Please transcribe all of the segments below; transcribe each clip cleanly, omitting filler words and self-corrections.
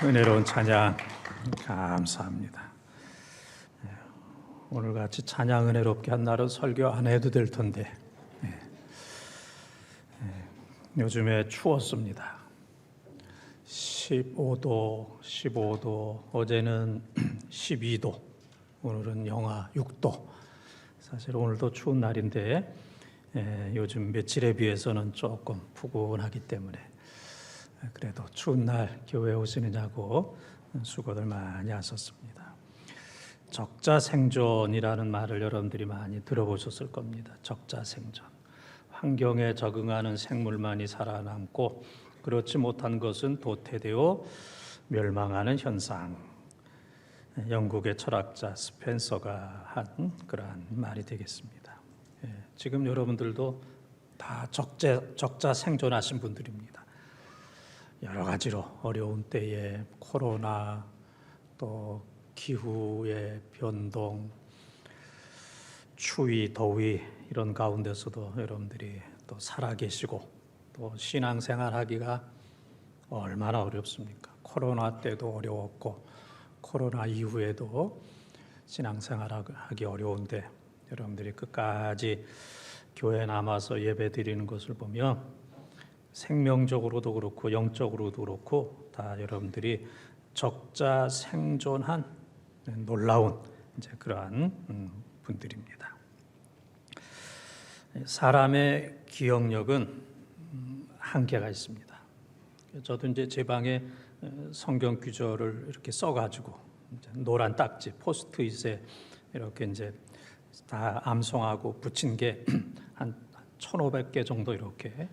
은혜로운 찬양 감사합니다. 오늘 같이 찬양 은혜롭게 한 날은 설교 안 해도 될 텐데 요즘에 추웠습니다. 15도, 어제는 12도, 오늘은 영하 6도. 사실 오늘도 추운 날인데 요즘 며칠에 비해서는 조금 푸근하기 때문에 그래도 추운 날 교회에 오시느냐고 수고들 많이 하셨습니다. 적자생존이라는 말을 여러분들이 많이 들어보셨을 겁니다. 적자생존. 환경에 적응하는 생물만이 살아남고 그렇지 못한 것은 도태되어 멸망하는 현상. 영국의 철학자 스펜서가 한 그러한 말이 되겠습니다. 지금 여러분들도 다 적자 생존하신 분들입니다. 여러 가지로 어려운 때에 코로나, 또 기후의 변동, 추위, 더위 이런 가운데서도 여러분들이 또 살아계시고 또 신앙생활하기가 얼마나 어렵습니까? 코로나 때도 어려웠고 코로나 이후에도 신앙생활하기 어려운데 여러분들이 끝까지 교회에 남아서 예배 드리는 것을 보면 생명적으로도 그렇고 영적으로도 그렇고 다 여러분들이 적자 생존한 놀라운 이제 그러한 분들입니다. 사람의 기억력은 한계가 있습니다. 저도 이제 제 방에 성경 구절을 이렇게 써가지고 노란 딱지 포스트잇에 이렇게 이제 다 암송하고 붙인 게 한 1,500개 정도 이렇게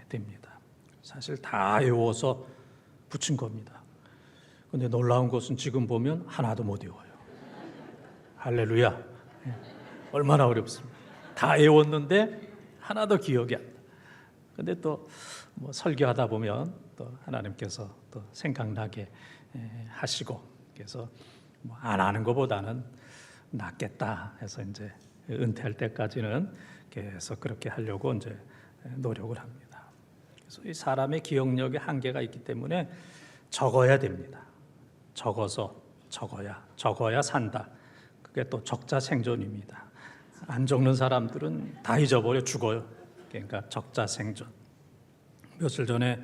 됩니다. 사실 다 외워서 붙인 겁니다. 근데 놀라운 것은 지금 보면 하나도 못 외워요. 할렐루야. 얼마나 어렵습니까? 다 외웠는데 하나도 기억이 안 나. 근데 또 뭐 설교하다 보면 또 하나님께서 또 생각나게 하시고 그래서 뭐 안 하는 것보다는 낫겠다 해서 이제 은퇴할 때까지는 계속 그렇게 하려고 이제 노력을 합니다. 그래서 이 사람의 기억력에 한계가 있기 때문에 적어야 됩니다. 적어야 산다. 그게 또 적자생존입니다. 안 적는 사람들은 다 잊어버려 죽어요. 그러니까 적자생존. 며칠 전에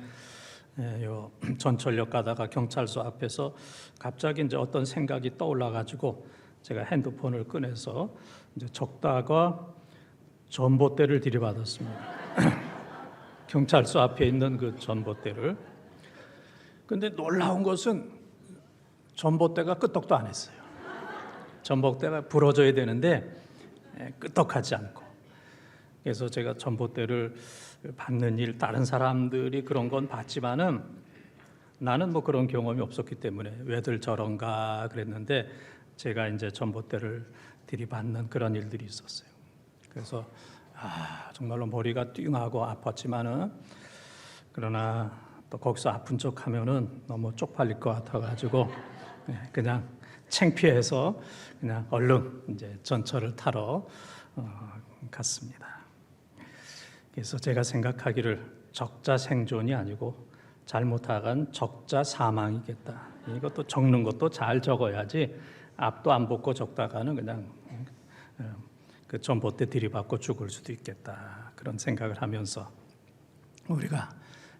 전철역 가다가 경찰서 앞에서 갑자기 이제 어떤 생각이 떠올라 가지고 제가 핸드폰을 꺼내서 이제 적다가 전봇대를 들이받았습니다. 경찰서 앞에 있는 그 전봇대를. 근데 놀라운 것은 전봇대가 끄떡도 안 했어요. 전봇대가 부러져야 되는데 끄떡하지 않고. 그래서 제가 전봇대를 받는 일, 다른 사람들이 그런 건 봤지만은 나는 뭐 그런 경험이 없었기 때문에 왜들 저런가 그랬는데 제가 이제 전봇대를 들이받는 그런 일들이 있었어요. 그래서 정말로 머리가 띵하고 아팠지만은 그러나 또 거기서 아픈 척하면은 너무 쪽팔릴 것 같아가지고 그냥 창피해서 그냥 얼른 이제 전철을 타러 갔습니다. 그래서 제가 생각하기를 적자 생존이 아니고 잘못하간 적자 사망이겠다. 이것도 적는 것도 잘 적어야지 앞도 안 붙고 적다가는 그냥 그 전봇대 들이받고 죽을 수도 있겠다. 그런 생각을 하면서 우리가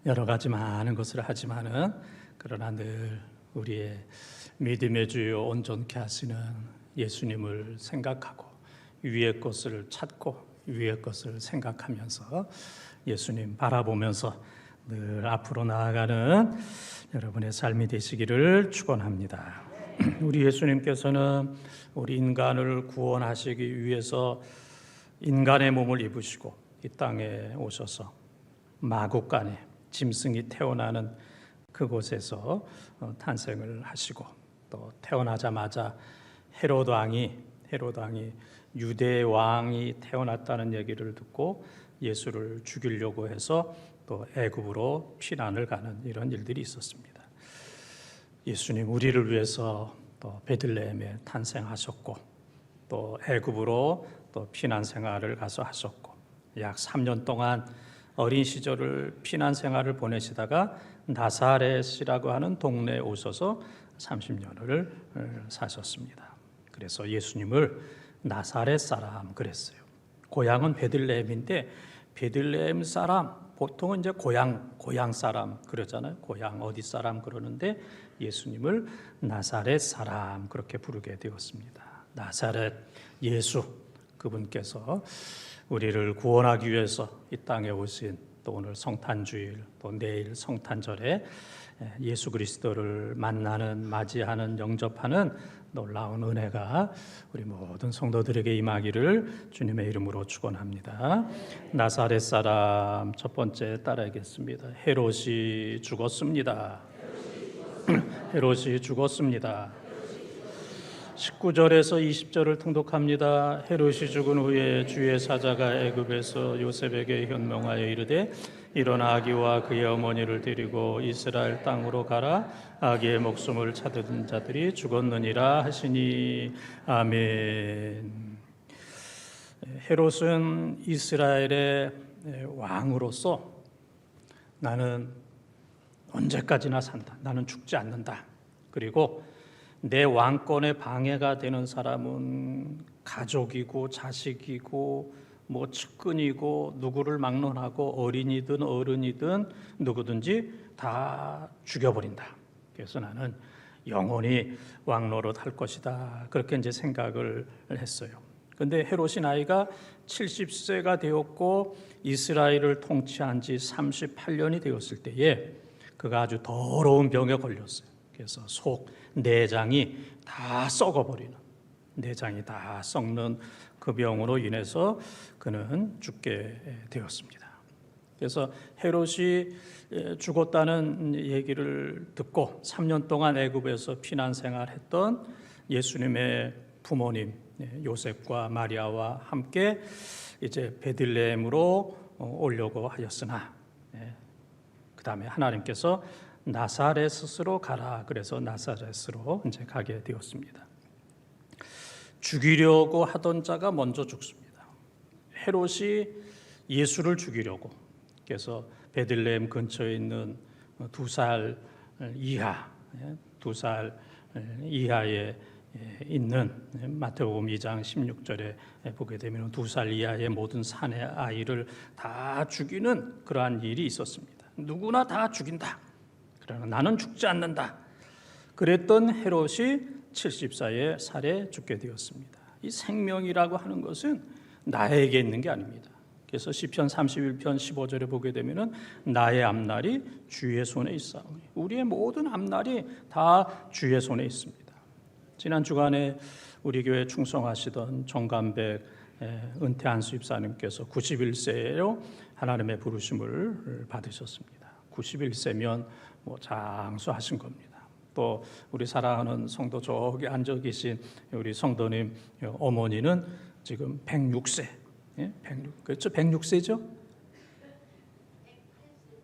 여러 가지 많은 것을 하지만은 그러나 늘 우리의 믿음의 주요 온전케 하시는 예수님을 생각하고 위의 것을 찾고 위의 것을 생각하면서 예수님 바라보면서 늘 앞으로 나아가는 여러분의 삶이 되시기를 축원합니다. 우리 예수님께서는 우리 인간을 구원하시기 위해서 인간의 몸을 입으시고 이 땅에 오셔서 마국간에 짐승이 태어나는 그곳에서 탄생을 하시고 또 태어나자마자 헤롯 왕이 유대 왕이 태어났다는 얘기를 듣고 예수를 죽이려고 해서 또 애굽으로 피난을 가는 이런 일들이 있었습니다. 예수님 우리를 위해서 또 베들레헴에 탄생하셨고 또 애굽으로 또 피난 생활을 가서 하셨고 약 3년 동안 어린 시절을 피난 생활을 보내시다가 나사렛이라고 하는 동네에 오셔서 30년을 사셨습니다. 그래서 예수님을 나사렛 사람 그랬어요. 고향은 베들레헴인데 베들레헴 사람, 보통은 이제 고향 사람 그러잖아요. 고향 어디 사람 그러는데 예수님을 나사렛 사람 그렇게 부르게 되었습니다. 나사렛 예수, 그분께서 우리를 구원하기 위해서 이 땅에 오신, 또 오늘 성탄주일, 또 내일 성탄절에 예수 그리스도를 만나는, 맞이하는, 영접하는 놀라운 은혜가 우리 모든 성도들에게 임하기를 주님의 이름으로 축원합니다. 나사렛 사람 첫 번째 따라하겠습니다. 헤롯이 죽었습니다. 헤롯이 죽었습니다. 19절에서 20절을 통독합니다. 헤롯이 죽은 후에 주의 사자가 애굽에서 요셉에게 현명하여 이르되 일어나 아기와 그의 어머니를 데리고 이스라엘 땅으로 가라. 아기의 목숨을 찾은 자들이 죽었느니라 하시니. 아멘. 헤롯은 이스라엘의 왕으로서 나는 언제까지나 산다. 나는 죽지 않는다. 그리고 내 왕권에 방해가 되는 사람은 가족이고 자식이고 뭐 측근이고 누구를 막론하고 어린이든 어른이든 누구든지 다 죽여버린다. 그래서 나는 영원히 왕노릇 할 것이다. 그렇게 이제 생각을 했어요. 그런데 헤롯이 나이가 70세가 되었고 이스라엘을 통치한 지 38년이 되었을 때에 그가 아주 더러운 병에 걸렸어요. 그래서 속 내장이 다 썩어버리는, 내장이 다 썩는 그 병으로 인해서 그는 죽게 되었습니다. 그래서 헤롯이 죽었다는 얘기를 듣고 3년 동안 애굽에서 피난 생활했던 예수님의 부모님 요셉과 마리아와 함께 이제 베들레헴으로 오려고 하였으나 그 다음에 하나님께서 나사렛으로 가라. 그래서 나사렛으로 이제 가게 되었습니다. 죽이려고 하던 자가 먼저 죽습니다. 헤롯이 예수를 죽이려고, 그래서 베들레헴 근처에 있는 2살 이하, 2살 이하에 있는 마태복음 2장 16절에 보게 되면 2살 이하의 모든 산의 아이를 다 죽이는 그러한 일이 있었습니다. 누구나 다 죽인다. 그러나 나는 죽지 않는다. 그랬던 헤롯이 70살에 살해 죽게 되었습니다. 이 생명이라고 하는 것은 나에게 있는 게 아닙니다. 그래서 시편 31편 15절에 보게 되면은 나의 앞날이 주의 손에 있사오니, 우리의 모든 앞날이 다 주의 손에 있습니다. 지난 주간에 우리 교회 충성하시던 정감백 은퇴한 수입사님께서 91세로 하나님의 부르심을 받으셨습니다. 91세면 뭐 장수하신 겁니다. 또 우리 사랑하는 성도 저기 앉아 계신 우리 성도님 어머니는 지금 106세, 106, 그렇죠? 106세죠?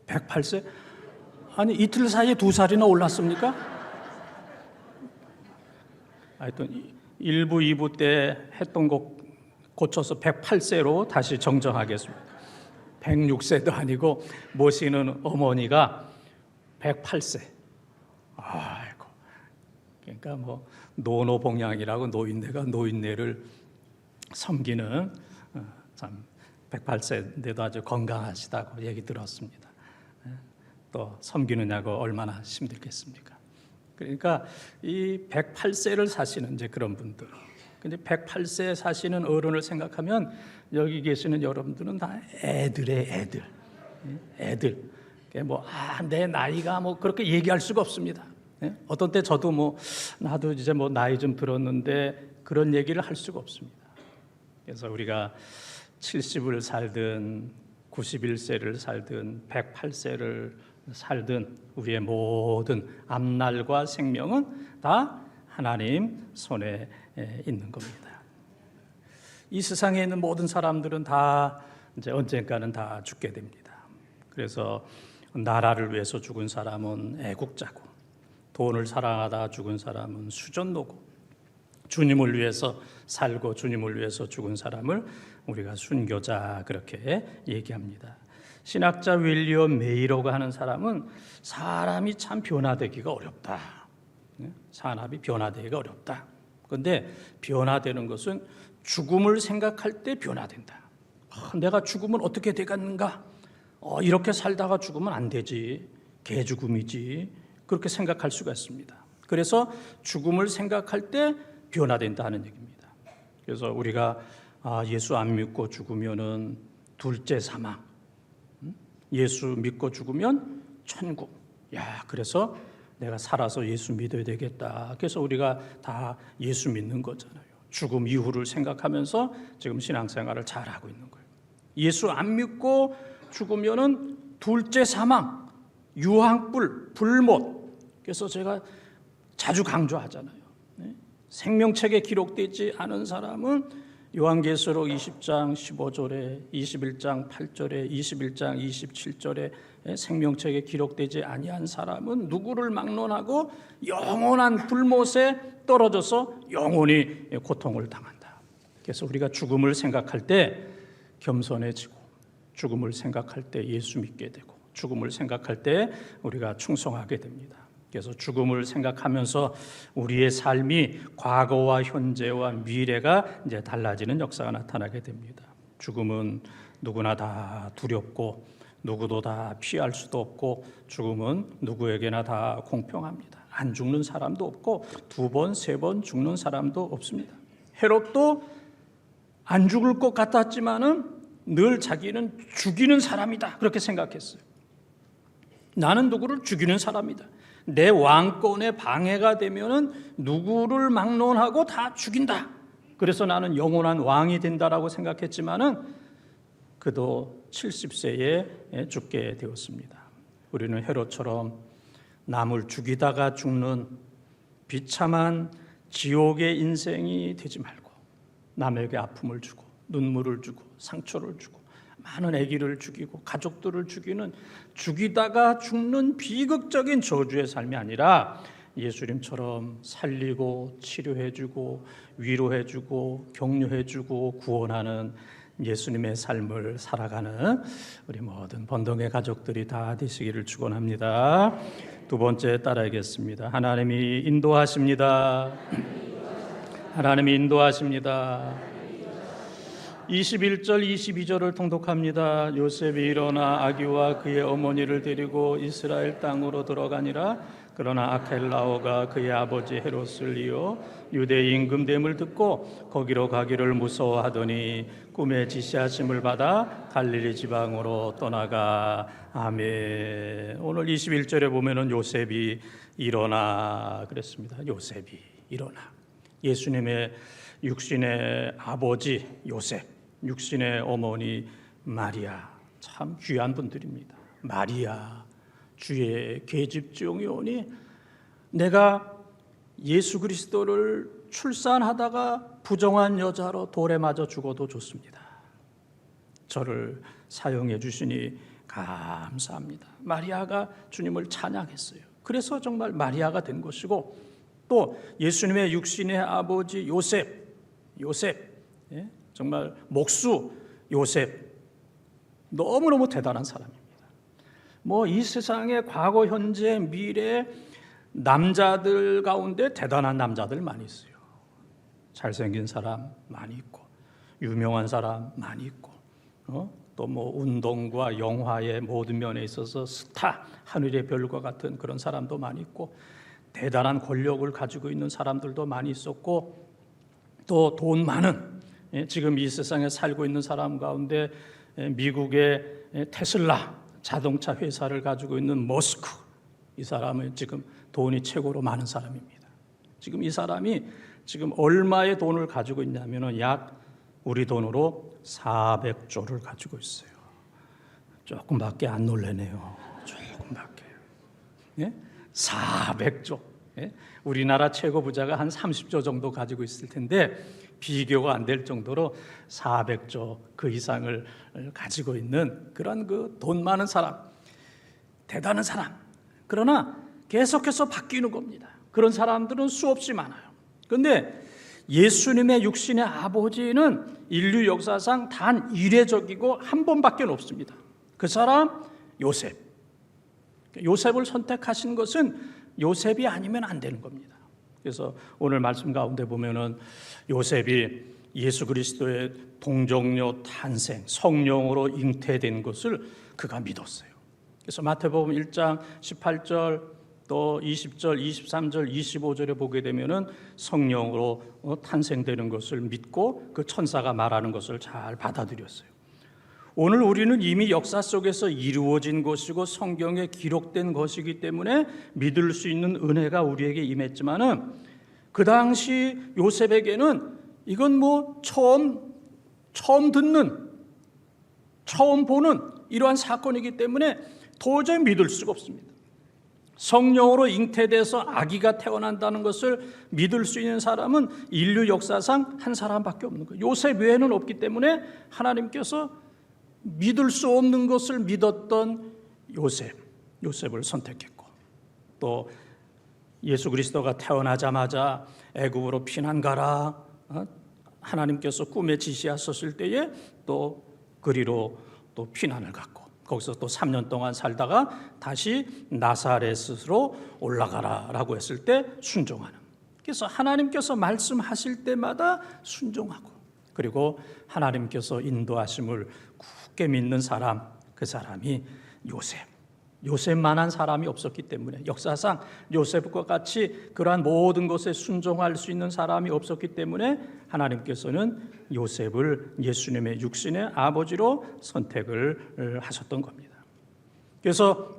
108세? 아니 이틀 사이에 2살이나 올랐습니까? 하여튼 1부, 2부 때 했던 거 고쳐서 108세로 다시 정정하겠습니다. 106세도 아니고 모시는 어머니가 108세. 아이고. 그러니까 뭐 노노봉양이라고 노인네가 노인네를 섬기는 참 108세인데도 아주 건강하시다고 얘기 들었습니다. 또 섬기느냐고 얼마나 힘들겠습니까? 그러니까 이 108세를 사시는 이제 그런 분들. 근데 108세 사시는 어른을 생각하면 여기 계시는 여러분들은 다 애들의 애들. 애들. 뭐, 내 나이가 뭐 그렇게 얘기할 수가 없습니다. 어떤 때 저도 뭐, 나도 이제 뭐 나이 좀 들었는데 그런 얘기를 할 수가 없습니다. 그래서 우리가 70을 살든 91세를 살든 108세를 살든 우리의 모든 앞날과 생명은 다 하나님 손에 있는 겁니다. 이 세상에 있는 모든 사람들은 다 이제 언젠가는 다 죽게 됩니다. 그래서 나라를 위해서 죽은 사람은 애국자고, 돈을 사랑하다 죽은 사람은 수전노고, 주님을 위해서 살고 주님을 위해서 죽은 사람을 우리가 순교자 그렇게 얘기합니다. 신학자 윌리엄 메이로가 하는 사람은 사람이 참 변화되기가 어렵다. 사람이 변화되기가 어렵다. 그런데 변화되는 것은 죽음을 생각할 때 변화된다. 내가 죽으면 어떻게 되겠는가? 이렇게 살다가 죽으면 안 되지. 개죽음이지. 그렇게 생각할 수가 있습니다. 그래서 죽음을 생각할 때 변화된다 하는 얘기입니다. 그래서 우리가 예수 안 믿고 죽으면은 둘째 사망, 예수 믿고 죽으면 천국. 그래서 내가 살아서 예수 믿어야 되겠다. 그래서 우리가 다 예수 믿는 거잖아요. 죽음 이후를 생각하면서 지금 신앙생활을 잘하고 있는 거예요. 예수 안 믿고 죽으면은 둘째 사망, 유황불, 불못. 그래서 제가 자주 강조하잖아요. 생명책에 기록되지 않은 사람은 요한계시록 20장 15절에 21장 8절에 21장 27절에 생명책에 기록되지 아니한 사람은 누구를 막론하고 영원한 불못에 떨어져서 영원히 고통을 당한다. 그래서 우리가 죽음을 생각할 때 겸손해지고 죽음을 생각할 때 예수 믿게 되고 죽음을 생각할 때 우리가 충성하게 됩니다. 그래서 죽음을 생각하면서 우리의 삶이 과거와 현재와 미래가 이제 달라지는 역사가 나타나게 됩니다. 죽음은 누구나 다 두렵고 누구도 다 피할 수도 없고 죽음은 누구에게나 다 공평합니다. 안 죽는 사람도 없고 2번, 3번 죽는 사람도 없습니다. 헤롯도 안 죽을 것 같았지만은 늘 자기는 죽이는 사람이다 그렇게 생각했어요. 나는 누구를 죽이는 사람이다. 내 왕권에 방해가 되면은 누구를 막론하고 다 죽인다. 그래서 나는 영원한 왕이 된다라고 생각했지만은 그도 70세에 죽게 되었습니다. 우리는 헤롯처럼 남을 죽이다가 죽는 비참한 지옥의 인생이 되지 말고 남에게 아픔을 주고 눈물을 주고 상처를 주고 많은 아기를 죽이고 가족들을 죽이는 죽이다가 죽는 비극적인 저주의 삶이 아니라 예수님처럼 살리고 치료해주고 위로해주고 격려해주고 구원하는 예수님의 삶을 살아가는 우리 모든 번동의 가족들이 다 되시기를 축원합니다. 2번째 따라하겠습니다. 하나님이 인도하십니다. 하나님이 인도하십니다. 21절 22절을 통독합니다. 요셉이 일어나 아기와 그의 어머니를 데리고 이스라엘 땅으로 들어가니라. 그러나 아켈라오가 그의 아버지 헤롯을 이어 유대 임금됨을 듣고 거기로 가기를 무서워하더니 꿈에 지시하심을 받아 갈릴리 지방으로 떠나가. 아멘. 오늘 21절에 보면은 요셉이 일어나 그랬습니다. 요셉이 일어나. 예수님의 육신의 아버지 요셉, 육신의 어머니 마리아, 참 귀한 분들입니다. 마리아, 주의 계집종이 오니 내가 예수 그리스도를 출산하다가 부정한 여자로 돌에 맞아 죽어도 좋습니다. 저를 사용해 주시니 감사합니다. 마리아가 주님을 찬양했어요. 그래서 정말 마리아가 된 것이고, 또 예수님의 육신의 아버지 요셉, 정말 목수 요셉, 너무너무 대단한 사람입니다. 이 세상의 과거, 현재, 미래 남자들 가운데 대단한 남자들 많이 있어요. 잘생긴 사람 많이 있고, 유명한 사람 많이 있고, 또 운동과 영화의 모든 면에 있어서 스타, 하늘의 별과 같은 그런 사람도 많이 있고, 대단한 권력을 가지고 있는 사람들도 많이 있었고, 또 돈 많은, 지금 이 세상에 살고 있는 사람 가운데 미국의 테슬라 자동차 회사를 가지고 있는 머스크, 이 사람은 지금 돈이 최고로 많은 사람입니다. 지금 이 사람이 지금 얼마의 돈을 가지고 있냐면은 약 우리 돈으로 400조를 가지고 있어요. 조금밖에 안 놀래네요. 조금밖에. 400조. 우리나라 최고 부자가 한 30조 정도 가지고 있을 텐데 비교가 안 될 정도로 400조 그 이상을 가지고 있는 그런 그 돈 많은 사람, 대단한 사람. 그러나 계속해서 바뀌는 겁니다. 그런 사람들은 수없이 많아요. 그런데 예수님의 육신의 아버지는 인류 역사상 단 이례적이고 한 번밖에 없습니다. 그 사람 요셉. 요셉을 선택하신 것은 요셉이 아니면 안 되는 겁니다. 그래서 오늘 말씀 가운데 보면은 요셉이 예수 그리스도의 동정녀 탄생, 성령으로 잉태된 것을 그가 믿었어요. 그래서 마태복음 1장 18절 또 20절, 23절, 25절에 보게 되면은 성령으로 탄생되는 것을 믿고 그 천사가 말하는 것을 잘 받아들였어요. 오늘 우리는 이미 역사 속에서 이루어진 것이고 성경에 기록된 것이기 때문에 믿을 수 있는 은혜가 우리에게 임했지만은 그 당시 요셉에게는 이건 뭐 처음 듣는, 처음 보는 이러한 사건이기 때문에 도저히 믿을 수가 없습니다. 성령으로 잉태돼서 아기가 태어난다는 것을 믿을 수 있는 사람은 인류 역사상 한 사람밖에 없는 거예요. 요셉 외에는 없기 때문에 하나님께서 믿을 수 없는 것을 믿었던 요셉을 선택했고, 또 예수 그리스도가 태어나자마자 애굽으로 피난 가라 하나님께서 꿈에 지시하셨을 때에 또 그리로 또 피난을 갔고, 거기서 또 3년 동안 살다가 다시 나사렛으로 올라가라라고 했을 때 순종하는. 그래서 하나님께서 말씀하실 때마다 순종하고, 그리고 하나님께서 인도하심을 굳게 믿는 사람, 그 사람이 요셉만한 사람이 없었기 때문에, 역사상 요셉과 같이 그러한 모든 것에 순종할 수 있는 사람이 없었기 때문에 하나님께서는 요셉을 예수님의 육신의 아버지로 선택을 하셨던 겁니다. 그래서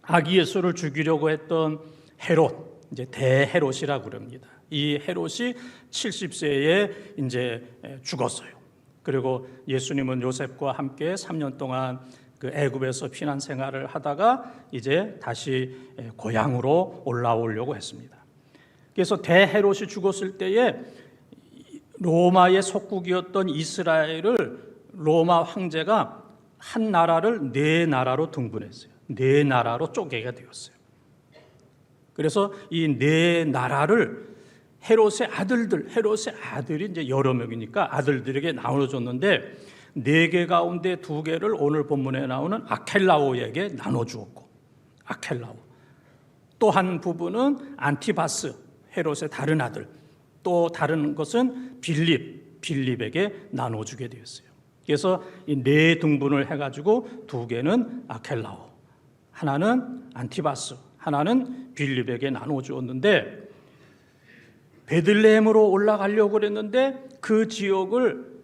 아기 예수를 죽이려고 했던 헤롯, 이제 대헤롯이라고 그럽니다. 이 헤롯이 70세에 이제 죽었어요. 그리고 예수님은 요셉과 함께 3년 동안 그 애굽에서 피난 생활을 하다가 이제 다시 고향으로 올라오려고 했습니다. 그래서 대헤롯이 죽었을 때에 로마의 속국이었던 이스라엘을 로마 황제가 한 나라를 4나라로 등분했어요. 4나라로 쪼개게 되었어요. 그래서 이 4나라를 헤롯의 아들이 이제 여러 명이니까 아들들에게 나눠줬는데 4개 가운데 2개를 오늘 본문에 나오는 아켈라오에게 나눠주었고, 또 한 부분은 안티바스, 헤롯의 다른 아들, 또 다른 것은 빌립에게 나눠주게 되었어요. 그래서 이 4등분을 해가지고 2개는 아켈라오, 하나는 안티바스, 하나는 빌립에게 나눠주었는데, 베들레헴으로 올라가려고 그랬는데 그 지역을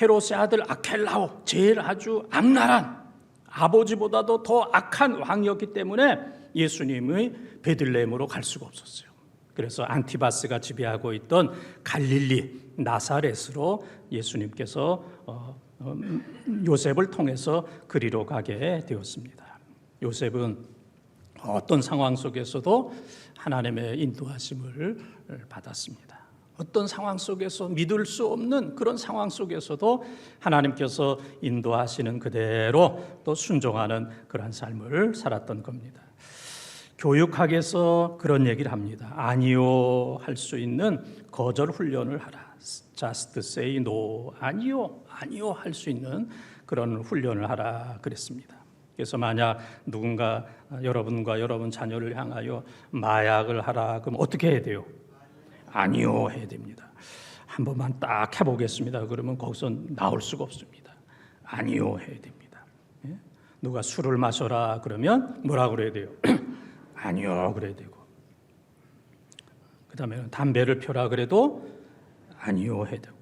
헤롯의 아들 아켈라오, 제일 아주 악랄한, 아버지보다도 더 악한 왕이었기 때문에 예수님의 베들레헴으로 갈 수가 없었어요. 그래서 안티바스가 지배하고 있던 갈릴리 나사렛으로 예수님께서 요셉을 통해서 그리로 가게 되었습니다. 요셉은 어떤 상황 속에서도 하나님의 인도하심을 받았습니다. 어떤 상황 속에서 믿을 수 없는 그런 상황 속에서도 하나님께서 인도하시는 그대로 또 순종하는 그런 삶을 살았던 겁니다. 교육학에서 그런 얘기를 합니다. 아니요 할 수 있는 거절 훈련을 하라. Just say no. 아니요 할 수 있는 그런 훈련을 하라 그랬습니다. 그래서 만약 누군가 여러분과 여러분 자녀를 향하여 마약을 하라 그럼 어떻게 해야 돼요? 아니요 해야 됩니다. 한 번만 딱 해보겠습니다. 그러면 거기서 나올 수가 없습니다. 아니요 해야 됩니다. 누가 술을 마셔라 그러면 뭐라 그래야 돼요? 아니요 그래야 되고, 그 다음에 담배를 펴라 그래도 아니요 해야 되고,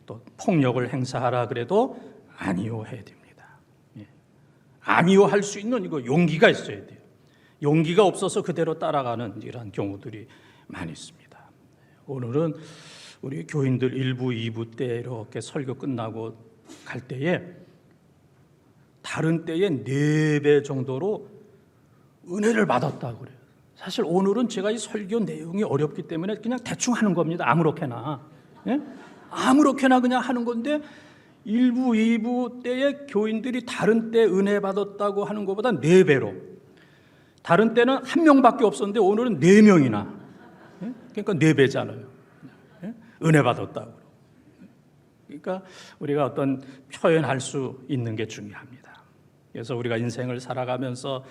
또 폭력을 행사하라 그래도 아니요 해야 됩니다. 아니요 할 수 있는 이거 용기가 있어야 돼요. 용기가 없어서 그대로 따라가는 이런 경우들이 많이 있습니다. 오늘은 우리 교인들 1부, 2부 때 이렇게 설교 끝나고 갈 때에 다른 때에 4배 정도로 은혜를 받았다고 그래요. 사실 오늘은 제가 이 설교 내용이 어렵기 때문에 그냥 대충 하는 겁니다. 아무렇게나. 아무렇게나 그냥 하는 건데 1부, 2부 때에 교인들이 다른 때 은혜 받았다고 하는 것보다 4배로. 다른 때는 1명밖에 없었는데 오늘은 4명이나. 그러니까 4배잖아요. 은혜 받았다고. 그러니까 우리가 어떤 표현할 수 있는 게 중요합니다. 그래서 우리가 인생을 살아가면서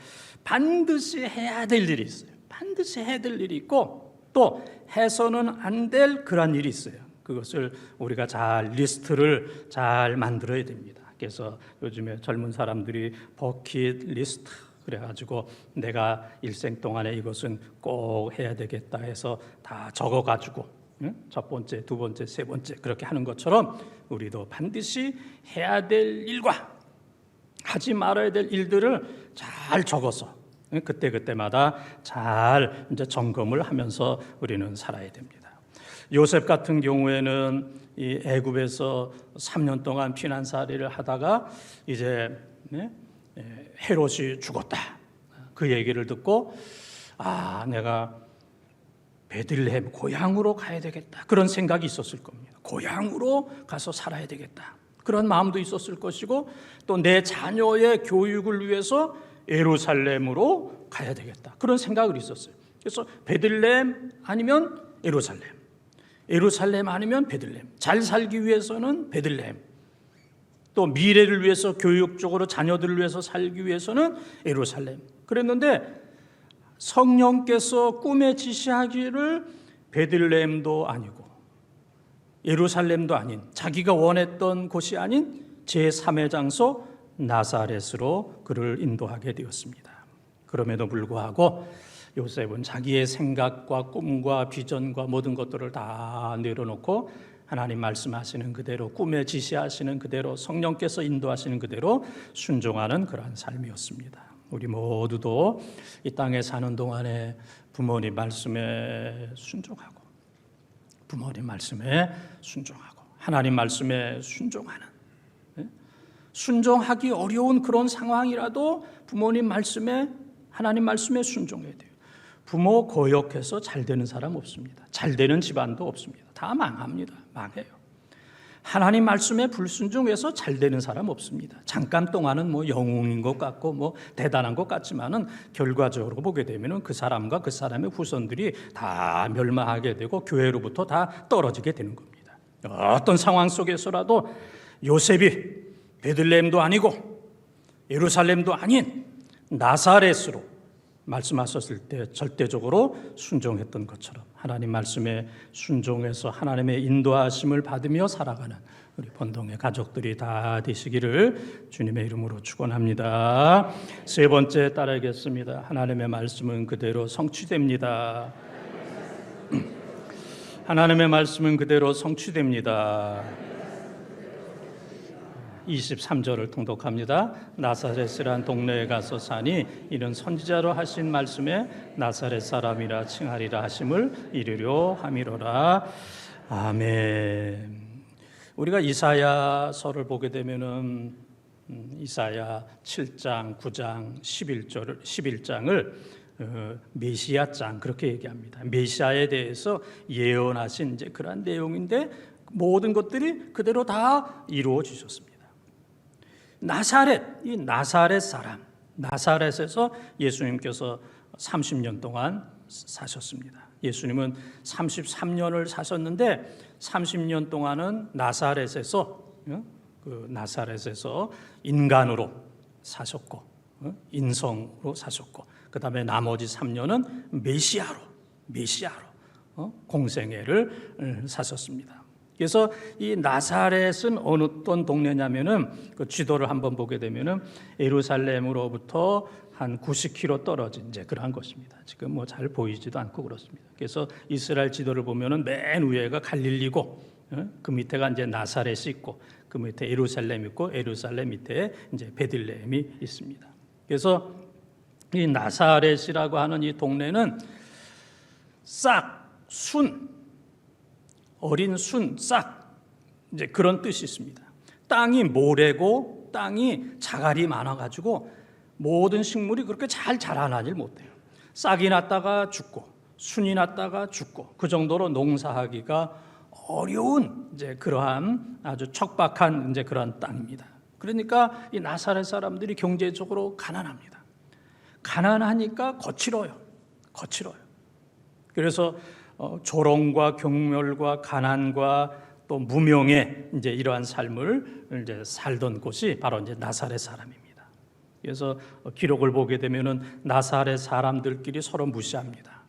반드시 해야 될 일이 있어요. 반드시 해야 될 일이 있고 또 해서는 안 될 그런 일이 있어요. 그것을 우리가 잘 리스트를 잘 만들어야 됩니다. 그래서 요즘에 젊은 사람들이 버킷 리스트 그래가지고 내가 일생 동안에 이것은 꼭 해야 되겠다 해서 다 적어가지고 첫 번째, 두 번째, 세 번째 그렇게 하는 것처럼 우리도 반드시 해야 될 일과 하지 말아야 될 일들을 잘 적어서 그때마다 잘 이제 점검을 하면서 우리는 살아야 됩니다. 요셉 같은 경우에는 이 애굽에서 3년 동안 피난살이를 하다가 이제 헤롯이 죽었다. 그 얘기를 듣고 내가 베들레헴 고향으로 가야 되겠다. 그런 생각이 있었을 겁니다. 고향으로 가서 살아야 되겠다. 그런 마음도 있었을 것이고 또 내 자녀의 교육을 위해서 예루살렘으로 가야 되겠다. 그런 생각을 있었어요. 그래서 베들레헴 아니면 예루살렘, 예루살렘 아니면 베들레헴. 잘 살기 위해서는 베들레헴. 또 미래를 위해서 교육적으로 자녀들을 위해서 살기 위해서는 예루살렘. 그랬는데 성령께서 꿈에 지시하기를 베들레헴도 아니고 예루살렘도 아닌 자기가 원했던 곳이 아닌 제3의 장소 나사렛으로 그를 인도하게 되었습니다. 그럼에도 불구하고 요셉은 자기의 생각과 꿈과 비전과 모든 것들을 다 내려놓고 하나님 말씀하시는 그대로 꿈에 지시하시는 그대로 성령께서 인도하시는 그대로 순종하는 그러한 삶이었습니다. 우리 모두도 이 땅에 사는 동안에 부모님 말씀에 순종하고 부모님 말씀에 순종하고 하나님 말씀에 순종하는 순종하기 어려운 그런 상황이라도 부모님 말씀에 하나님 말씀에 순종해야 돼요. 부모 거역해서 잘 되는 사람 없습니다. 잘 되는 집안도 없습니다. 다 망합니다. 망해요. 하나님 말씀에 불순종해서 잘 되는 사람 없습니다. 잠깐 동안은 영웅인 것 같고 대단한 것 같지만은 결과적으로 보게 되면은 그 사람과 그 사람의 후손들이 다 멸망하게 되고 교회로부터 다 떨어지게 되는 겁니다. 어떤 상황 속에서라도 요셉이 베들레헴도 아니고 예루살렘도 아닌 나사렛으로 말씀하셨을 때 절대적으로 순종했던 것처럼 하나님 말씀에 순종해서 하나님의 인도하심을 받으며 살아가는 우리 본동의 가족들이 다 되시기를 주님의 이름으로 축원합니다. 세 번째 따르겠습니다. 하나님의 말씀은 그대로 성취됩니다. 하나님의 말씀은 그대로 성취됩니다. 23절을 통독합니다. 나사렛이란 동네에 가서 사니 이는 선지자로 하신 말씀에 나사렛 사람이라 칭하리라 하심을 이루려 함이로라. 아멘. 우리가 이사야서를 보게 되면은 이사야 7장, 9장, 11장을 메시아장 그렇게 얘기합니다. 메시아에 대해서 예언하신 이제 그런 내용인데 모든 것들이 그대로 다 이루어지셨습니다. 나사렛, 이 나사렛 사람, 나사렛에서 예수님께서 30년 동안 사셨습니다. 예수님은 33년을 사셨는데 30년 동안은 나사렛에서 인간으로 사셨고 인성으로 사셨고 그 다음에 나머지 3년은 메시아로 공생애를 사셨습니다. 그래서 이 나사렛은 어떤 동네냐면은 그 지도를 한번 보게 되면은 예루살렘으로부터 한 90km 떨어진 이제 그러한 것입니다. 지금 잘 보이지도 않고 그렇습니다. 그래서 이스라엘 지도를 보면은 맨 위에가 갈릴리고 그 밑에가 이제 나사렛이 있고 그 밑에 예루살렘이 있고 예루살렘 밑에 이제 베들레헴이 있습니다. 그래서 이 나사렛이라고 하는 이 동네는 어린 순, 싹 이제 그런 뜻이 있습니다. 땅이 모래고 땅이 자갈이 많아가지고 모든 식물이 그렇게 잘 자라나질 못해요. 싹이 났다가 죽고 순이 났다가 죽고 그 정도로 농사하기가 어려운 이제 그러한 아주 척박한 이제 그런 땅입니다. 그러니까 이 나사렛 사람들이 경제적으로 가난합니다. 가난하니까 거칠어요. 그래서 조롱과 경멸과 가난과 또 무명의 이제 이러한 삶을 이제 살던 곳이 바로 이제 나사렛 사람입니다. 그래서 기록을 보게 되면은 나사렛 사람들끼리 서로 무시합니다.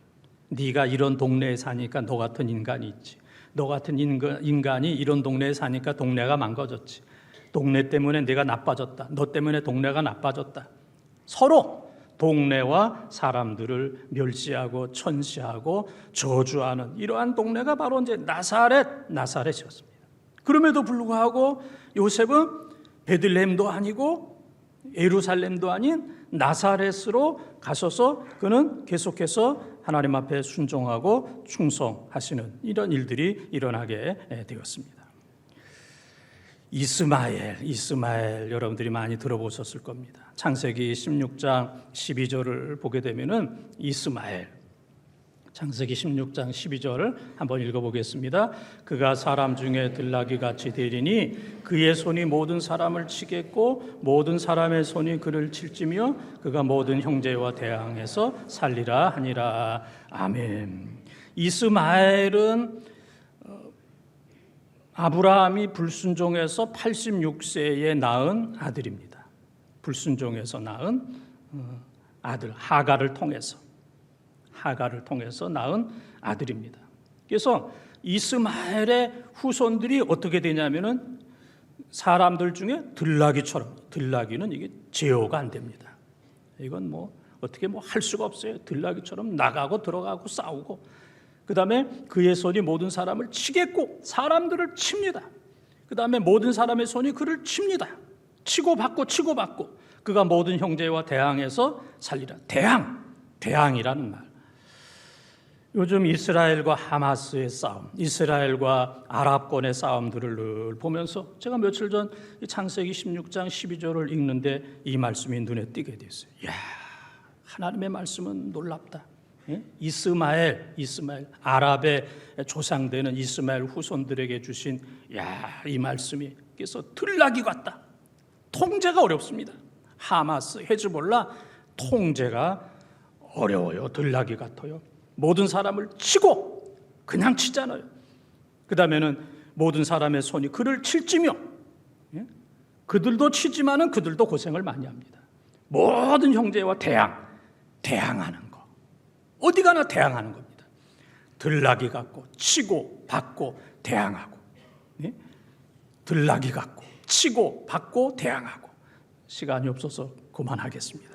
네가 이런 동네에 사니까 너 같은 인간이 있지. 너 같은 인간이 이런 동네에 사니까 동네가 망가졌지. 동네 때문에 내가 나빠졌다. 너 때문에 동네가 나빠졌다. 서로 동네와 사람들을 멸시하고 천시하고 저주하는 이러한 동네가 바로 이제 나사렛이었습니다. 그럼에도 불구하고 요셉은 베들레헴도 아니고 예루살렘도 아닌 나사렛으로 가셔서 그는 계속해서 하나님 앞에 순종하고 충성하시는 이런 일들이 일어나게 되었습니다. 이스마엘 여러분들이 많이 들어보셨을 겁니다. 창세기 16장 12절을 보게 되면은 창세기 16장 12절을 한번 읽어보겠습니다. 그가 사람 중에 들나귀같이 되리니 그의 손이 모든 사람을 치겠고 모든 사람의 손이 그를 칠지며 그가 모든 형제와 대항해서 살리라 하니라. 아멘. 이스마엘은 아브라함이 불순종해서 86세에 낳은 아들입니다. 불순종해서 낳은 아들 하갈을 통해서 낳은 아들입니다. 그래서 이스마엘의 후손들이 어떻게 되냐면은 사람들 중에 들나귀는 이게 제어가 안 됩니다. 이건 어떻게 할 수가 없어요. 들나귀처럼 나가고 들어가고 싸우고, 그 다음에 그의 손이 모든 사람을 치겠고 사람들을 칩니다. 그 다음에 모든 사람의 손이 그를 칩니다. 치고받고 그가 모든 형제와 대항해서 살리라. 대항이라는 말. 요즘 이스라엘과 하마스의 싸움, 이스라엘과 아랍권의 싸움들을 늘 보면서 제가 며칠 전 창세기 16장 12절을 읽는데 이 말씀이 눈에 띄게 됐어요. 이야, 하나님의 말씀은 놀랍다. 이스마엘, 아랍의 조상되는 이스마엘 후손들에게 주신 이 말씀이 그래서 들나귀 같다. 통제가 어렵습니다. 하마스, 헤즈볼라 통제가 어려워요. 들나귀 같아요. 모든 사람을 치고 그냥 치잖아요. 그 다음에는 모든 사람의 손이 그를 칠지며, 그들도 치지만은 그들도 고생을 많이 합니다. 모든 형제와 대항하는 거. 어디 가나 대항하는 겁니다. 들나귀 같고 치고 받고 대항하고, 들나귀 같고 치고 받고 대항하고. 시간이 없어서 그만하겠습니다.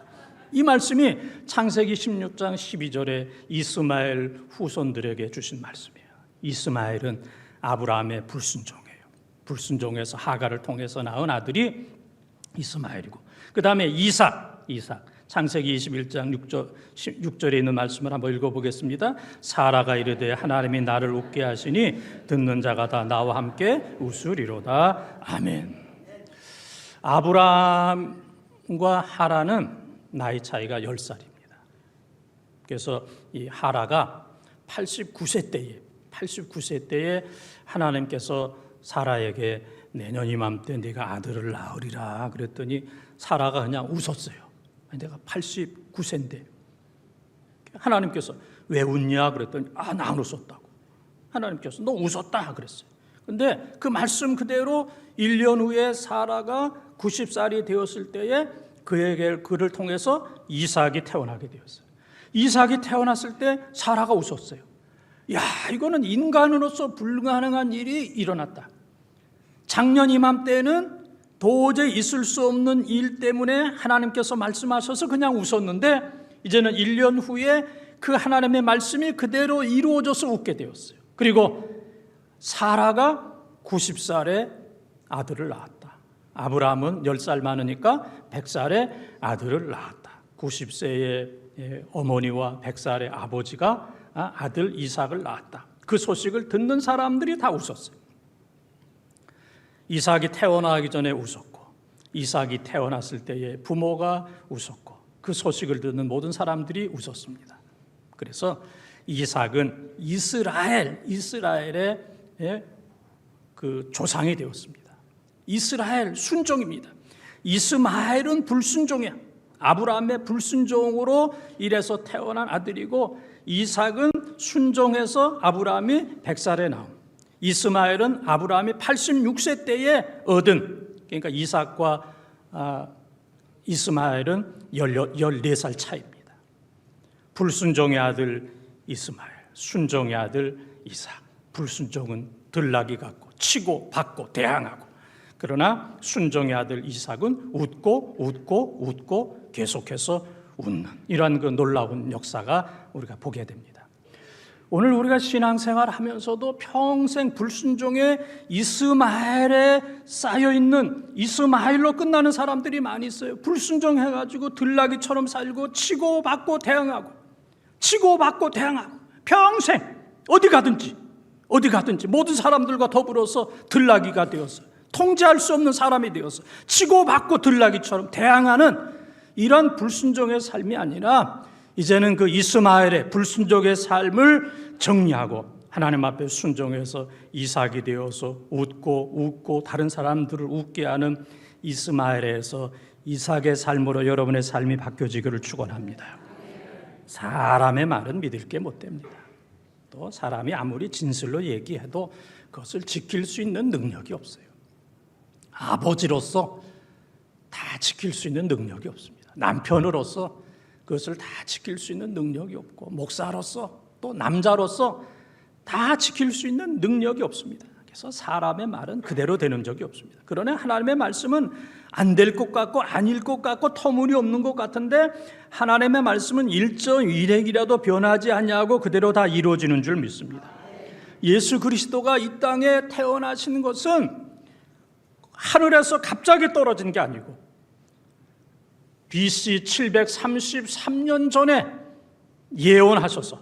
이 말씀이 창세기 16장 12절에 이스마엘 후손들에게 주신 말씀이에요. 이스마엘은 아브라함의 불순종이에요. 불순종해서 하갈을 통해서 낳은 아들이 이스마엘이고, 그 다음에 이삭. 창세기 21장 6절에 있는 말씀을 한번 읽어보겠습니다. 사라가 이르되 하나님이 나를 웃게 하시니 듣는 자가 다 나와 함께 웃으리로다. 아멘. 아브라함과 하란은 나이 차이가 10살입니다. 그래서 이 하라가 89세 때에 하나님께서 사라에게 내년 이맘때 네가 아들을 낳으리라 그랬더니 사라가 그냥 웃었어요. 내가 89세인데. 하나님께서 왜 웃냐 그랬더니 나 안 웃었다고. 하나님께서 너 웃었다 그랬어요. 근데 그 말씀 그대로 1년 후에 사라가 90살이 되었을 때에 그를 통해서 이삭이 태어나게 되었어요. 이삭이 태어났을 때 사라가 웃었어요. 이거는 인간으로서 불가능한 일이 일어났다. 작년 이맘때는 도저히 있을 수 없는 일 때문에 하나님께서 말씀하셔서 그냥 웃었는데 이제는 1년 후에 그 하나님의 말씀이 그대로 이루어져서 웃게 되었어요. 그리고 사라가 90살에 아들을 낳았다. 아브라함은 10살 많으니까 100살에 아들을 낳았다. 90세의 어머니와 100살의 아버지가 아들 이삭을 낳았다. 그 소식을 듣는 사람들이 다 웃었어요. 이삭이 태어나기 전에 웃었고, 이삭이 태어났을 때에 부모가 웃었고, 그 소식을 듣는 모든 사람들이 웃었습니다. 그래서 이삭은 이스라엘의 그 조상이 되었습니다. 이스라엘 순종입니다. 이스마엘은 불순종이야. 아브라함의 불순종으로 이래서 태어난 아들이고, 이삭은 순종해서 아브라함이 100살에 나온, 이스마엘은 아브라함이 86세 때에 얻은, 그러니까 이삭과 이스마엘은 14살 차이입니다. 불순종의 아들 이스마엘, 순종의 아들 이삭. 불순종은 들나귀 같고 치고 받고 대항하고, 그러나 순종의 아들 이삭은 웃고 계속해서 웃는, 이러한 그 놀라운 역사가 우리가 보게 됩니다. 오늘 우리가 신앙생활 하면서도 평생 불순종의 이스마엘에 쌓여있는, 이스마엘로 끝나는 사람들이 많이 있어요. 불순종해가지고 들나귀처럼 살고 치고받고 대항하고 평생 어디 가든지 모든 사람들과 더불어서 들나귀가 되어서 통제할 수 없는 사람이 되어서 치고받고 들나귀처럼 대항하는 이런 불순종의 삶이 아니라, 이제는 그 이스마엘의 불순종의 삶을 정리하고 하나님 앞에 순종해서 이삭이 되어서 웃고 다른 사람들을 웃게 하는 이스마엘에서 이삭의 삶으로 여러분의 삶이 바뀌어지기를 축원합니다. 사람의 말은 믿을 게 못 됩니다. 또 사람이 아무리 진실로 얘기해도 그것을 지킬 수 있는 능력이 없어요. 아버지로서 다 지킬 수 있는 능력이 없습니다. 남편으로서 그것을 다 지킬 수 있는 능력이 없고, 목사로서 또 남자로서 다 지킬 수 있는 능력이 없습니다. 그래서 사람의 말은 그대로 되는 적이 없습니다. 그러나 하나님의 말씀은 안 될 것 같고 아닐 것 같고 터무니없는 것 같은데, 하나님의 말씀은 일정일획이라도 변하지 않냐고 그대로 다 이루어지는 줄 믿습니다. 예수 그리스도가 이 땅에 태어나신 것은 하늘에서 갑자기 떨어진 게 아니고 BC 733년 전에 예언하셔서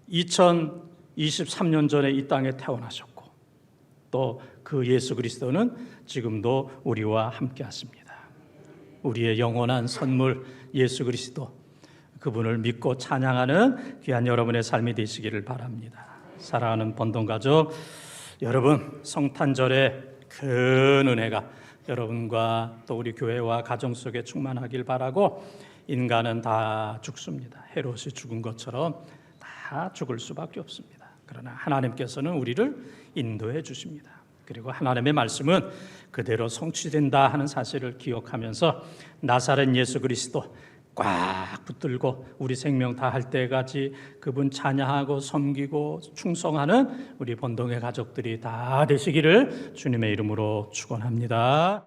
2023년 전에 이 땅에 태어나셨고, 또 그 예수 그리스도는 지금도 우리와 함께 하십니다. 우리의 영원한 선물 예수 그리스도, 그분을 믿고 찬양하는 귀한 여러분의 삶이 되시기를 바랍니다. 사랑하는 본동가족 여러분, 성탄절에 큰 은혜가 여러분과 또 우리 교회와 가정 속에 충만하길 바라고, 인간은 다 죽습니다. 헤롯이 죽은 것처럼 다 죽을 수밖에 없습니다. 그러나 하나님께서는 우리를 인도해 주십니다. 그리고 하나님의 말씀은 그대로 성취된다 하는 사실을 기억하면서 나사렛 예수 그리스도 꽉 붙들고 우리 생명 다할 때까지 그분 찬양하고 섬기고 충성하는 우리 본동의 가족들이 다 되시기를 주님의 이름으로 축원합니다.